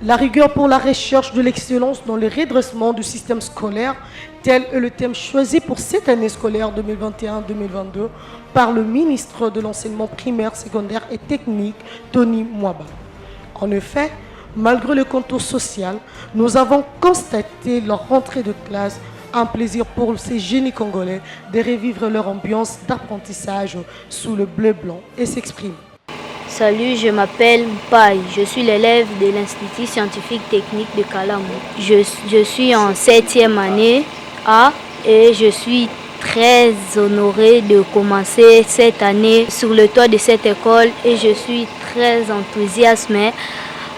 La rigueur pour la recherche de l'excellence dans le redressement du système scolaire, tel est le thème choisi pour cette année scolaire 2021-2022 par le ministre de l'Enseignement primaire, secondaire et technique, Tony Mwaba. En effet, malgré le contour social, nous avons constaté leur rentrée de classe Un plaisir pour ces génies congolais de revivre leur ambiance d'apprentissage sous le bleu-blanc et s'expriment. Salut, je m'appelle Mpaï. Je suis l'élève de l'Institut scientifique technique de Kalambo. Je suis en 7e année A et je suis très honorée de commencer cette année sur le toit de cette école et je suis très enthousiasmée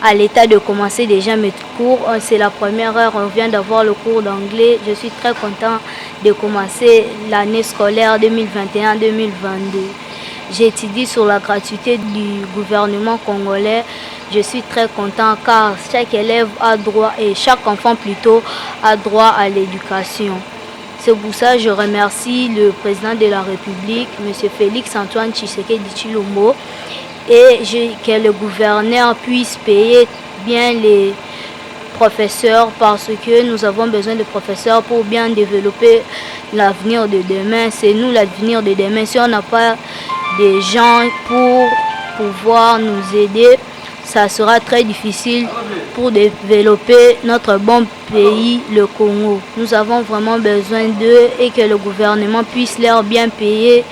à l'état de commencer déjà mes cours. C'est la première heure, on vient d'avoir le cours d'anglais. Je suis très content de commencer l'année scolaire 2021-2022. J'étudie sur la gratuité du gouvernement congolais. Je suis très content car chaque élève a droit, et chaque enfant plutôt, a droit à l'éducation. C'est pour ça que je remercie le président de la République, M. Félix Antoine Tshisekedi Tshilombo, et que le gouverneur puisse payer bien les professeurs parce que nous avons besoin de professeurs pour bien développer l'avenir de demain. C'est nous l'avenir de demain. Si on n'a pas des gens pour pouvoir nous aider, ça sera très difficile pour développer notre bon pays, le Congo. Nous avons vraiment besoin d'eux et que le gouvernement puisse leur bien payer.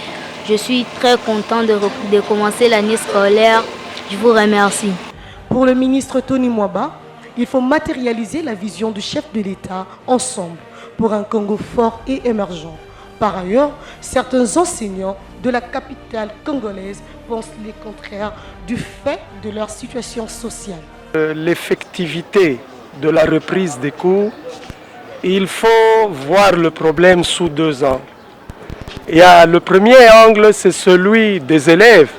Je suis très content de commencer l'année scolaire. Je vous remercie. Pour le ministre Tony Mwaba, il faut matérialiser la vision du chef de l'État ensemble pour un Congo fort et émergent. Par ailleurs, certains enseignants de la capitale congolaise pensent le contraire du fait de leur situation sociale. L'effectivité de la reprise des cours, il faut voir le problème sous deux angles. Le premier angle, c'est celui des élèves,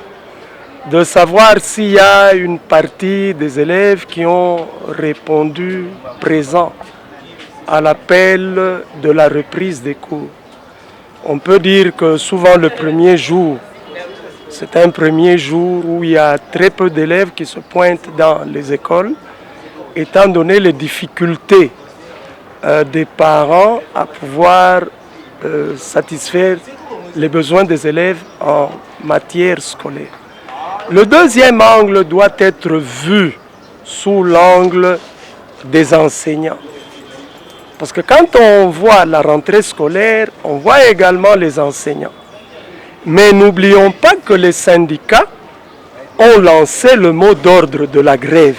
de savoir s'il y a une partie des élèves qui ont répondu présent à l'appel de la reprise des cours. On peut dire que souvent le premier jour, c'est un premier jour où il y a très peu d'élèves qui se pointent dans les écoles, étant donné les difficultés des parents à pouvoir satisfaire les besoins des élèves en matière scolaire. Le deuxième angle doit être vu sous l'angle des enseignants. Parce que quand on voit la rentrée scolaire, on voit également les enseignants. Mais n'oublions pas que les syndicats ont lancé le mot d'ordre de la grève.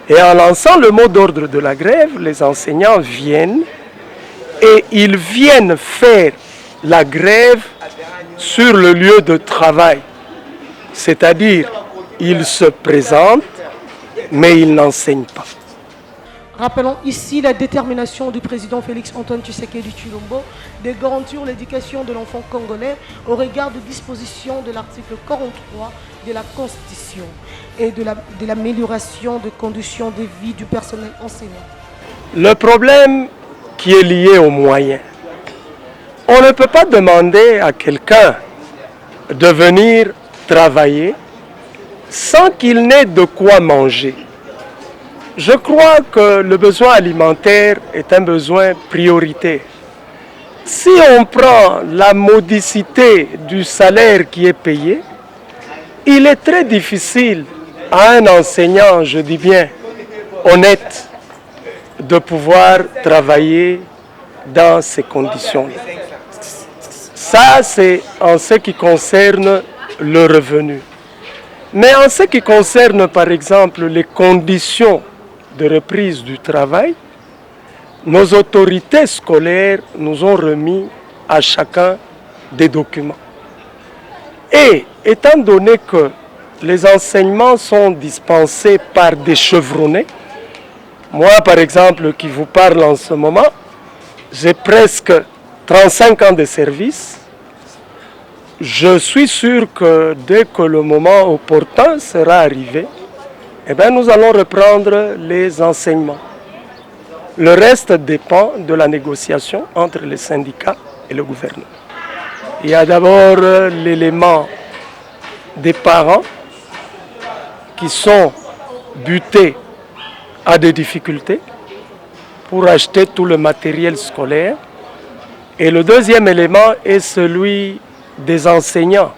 Et en lançant le mot d'ordre de la grève, les enseignants viennent et ils viennent faire la grève sur le lieu de travail. C'est-à-dire, ils se présentent, mais ils n'enseignent pas. Rappelons ici la détermination du président Félix Antoine Tshisekedi Tshilombo de garantir l'éducation de l'enfant congolais au regard des dispositions de l'article 43 de la Constitution et de l'amélioration des conditions de vie du personnel enseignant. Le problème qui est lié aux moyens, on ne peut pas demander à quelqu'un de venir travailler sans qu'il n'ait de quoi manger. Je crois que le besoin alimentaire est un besoin prioritaire. Si on prend la modicité du salaire qui est payé, il est très difficile à un enseignant, je dis bien honnête, de pouvoir travailler dans ces conditions-là. Ça, c'est en ce qui concerne le revenu. Mais en ce qui concerne, par exemple, les conditions de reprise du travail, nos autorités scolaires nous ont remis à chacun des documents. Et étant donné que les enseignements sont dispensés par des chevronnés, moi par exemple qui vous parle en ce moment, j'ai presque 35 ans de service. Je suis sûr que dès que le moment opportun sera arrivé, nous allons reprendre les enseignements. Le reste dépend de la négociation entre les syndicats et le gouvernement. Il y a d'abord l'élément des parents qui sont butés à des difficultés pour acheter tout le matériel scolaire. Et le deuxième élément est celui des enseignants.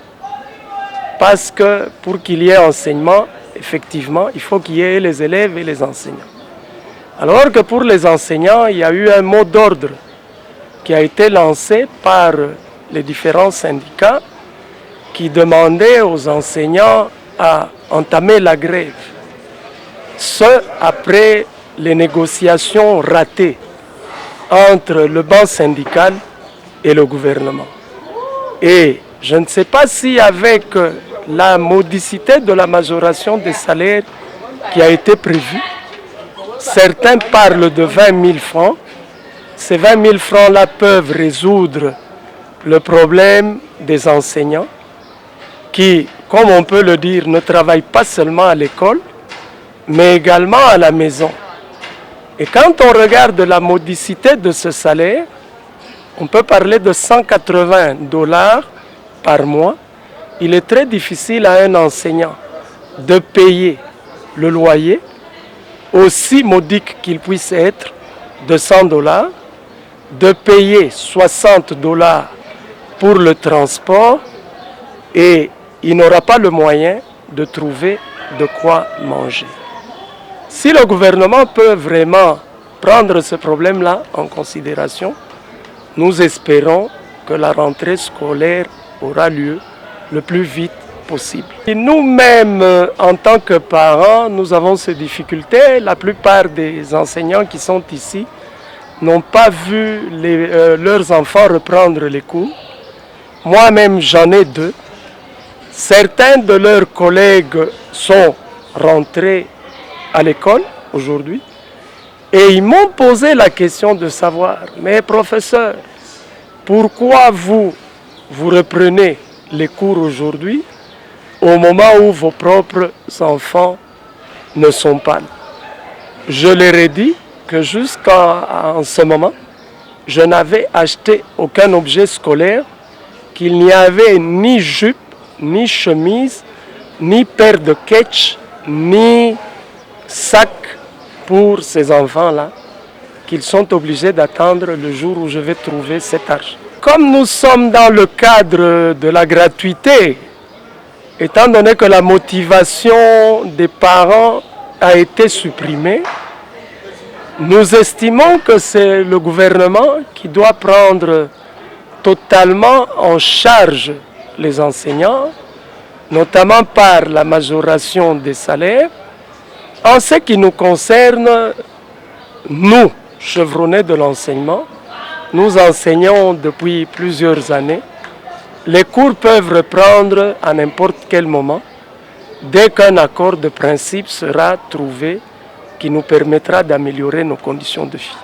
Parce que pour qu'il y ait enseignement, effectivement, il faut qu'il y ait les élèves et les enseignants. Alors que pour les enseignants, il y a eu un mot d'ordre qui a été lancé par les différents syndicats qui demandaient aux enseignants à entamer la grève. Ce, après les négociations ratées entre le banc syndical et le gouvernement. Et je ne sais pas si avec la modicité de la majoration des salaires qui a été prévue, certains parlent de 20 000 francs. Ces 20 000 francs-là peuvent résoudre le problème des enseignants qui, comme on peut le dire, ne travaillent pas seulement à l'école, mais également à la maison. Et quand on regarde la modicité de ce salaire, on peut parler de 180 $ par mois. Il est très difficile à un enseignant de payer le loyer, aussi modique qu'il puisse être, de 100 $, de payer 60 $ pour le transport, et il n'aura pas le moyen de trouver de quoi manger. Si le gouvernement peut vraiment prendre ce problème-là en considération, nous espérons que la rentrée scolaire aura lieu le plus vite possible. Et nous-mêmes, en tant que parents, nous avons ces difficultés. La plupart des enseignants qui sont ici n'ont pas vu leurs enfants reprendre les cours. Moi-même, j'en ai 2. Certains de leurs collègues sont rentrés à l'école aujourd'hui et ils m'ont posé la question de savoir, mais professeur, pourquoi vous reprenez les cours aujourd'hui au moment où vos propres enfants ne sont pas là? Je leur ai dit que jusqu'à ce moment, je n'avais acheté aucun objet scolaire, qu'il n'y avait ni jupe, ni chemise, ni paire de ketch, ni sac pour ces enfants-là, qu'ils sont obligés d'attendre le jour où je vais trouver cet argent. Comme nous sommes dans le cadre de la gratuité, étant donné que la motivation des parents a été supprimée, nous estimons que c'est le gouvernement qui doit prendre totalement en charge les enseignants, notamment par la majoration des salaires. En ce qui nous concerne, nous, chevronnés de l'enseignement, nous enseignons depuis plusieurs années. Les cours peuvent reprendre à n'importe quel moment, dès qu'un accord de principe sera trouvé qui nous permettra d'améliorer nos conditions de vie.